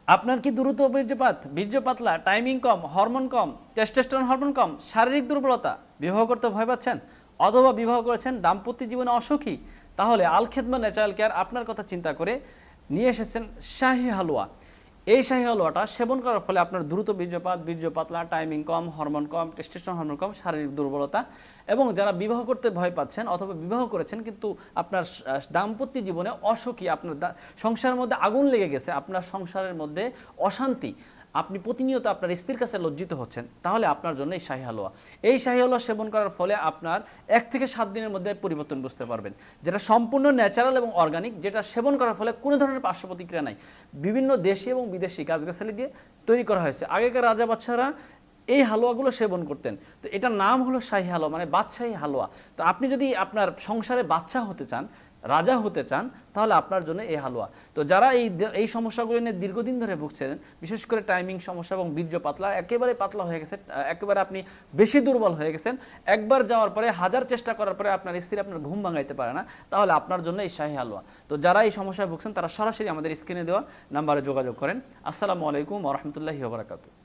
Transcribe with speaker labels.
Speaker 1: আপনার কি দ্রুত বীর্যপাত, বীর্য পাতলা, টাইমিং কম, হরমোন কম, টেস্টোস্টেরন হরমোন কম, শারীরিক দুর্বলতা, বিবাহ করতে ভয় পাচ্ছেন অথবা বিবাহ করেছেন দাম্পত্য জীবনে অসুখী? তাহলে আল খেদমা ন্যাচারাল কেয়ার আপনার কথা চিন্তা করে নিয়ে এসেছেন শাহী হালুয়া। এই শাহী হালুয়াটা সেবন করার ফলে আপনার দ্রুত বীর্যপাত, বীর্য পাতলা, টাইমিং কম, হরমোন কম, টেস্টোস্টেরন হরমোন কম, শারীরিক দুর্বলতা এবং যারা বিবাহ করতে ভয় পাচ্ছেন অথবা বিবাহ করেছেন কিন্তু আপনার দাম্পত্য জীবনে অসুখী, আপনার সংসারের মধ্যে আগুন লেগে গেছে, আপনার সংসারের মধ্যে অশান্তি, আপনি প্রতিনিয়ত আপনার স্ত্রীর কাছে লজ্জিত হচ্ছেন, তাহলে আপনার জন্য এই শাহী হালুয়া। এই শাহী হালুয়া সেবন করার ফলে আপনার 1 থেকে 7 দিনের মধ্যে পরিবর্তন বুঝতে পারবেন, যেটা সম্পূর্ণ ন্যাচারাল এবং অর্গানিক, যেটা সেবন করার ফলে কোনো ধরনের পার্শ্ব প্রতিক্রিয়া নাই। বিভিন্ন দেশি এবং বিদেশি গাছগাছালি দিয়ে তৈরি করা হয়েছে। আগেকার রাজা বাদশাহরা এই হালুয়াগুলো সেবন করতেন। তো এটার নাম হলো শাহী হালুয়া, মানে বাদশাহী হালুয়া। তো আপনি যদি আপনার সংসারে বাদশা হতে চান, রাজা হতে চান, তাহলে আপনার জন্য এই হালুয়া। তো যারা এই সমস্যাগুলো নিয়ে দীর্ঘদিন ধরে ভুগছেন, বিশেষ করে টাইমিং সমস্যা এবং বীর্য পাতলা, একেবারে পাতলা হয়ে গেছে, একেবারে আপনি বেশি দুর্বল হয়ে গেছেন, একবার যাওয়ার পরে 1000 চেষ্টা করার পরে আপনার স্ত্রী আপনার ঘুম ভাঙাইতে পারে না, তাহলে আপনার জন্য এই শাহী হালুয়া। তো যারা এই সমস্যায় ভুগছেন তারা সরাসরি আমাদের স্ক্রিনে দেওয়া নাম্বারে যোগাযোগ করেন। আসসালামু আলাইকুম ওয়া রাহমাতুল্লাহি ওয়া বারাকাতুহু।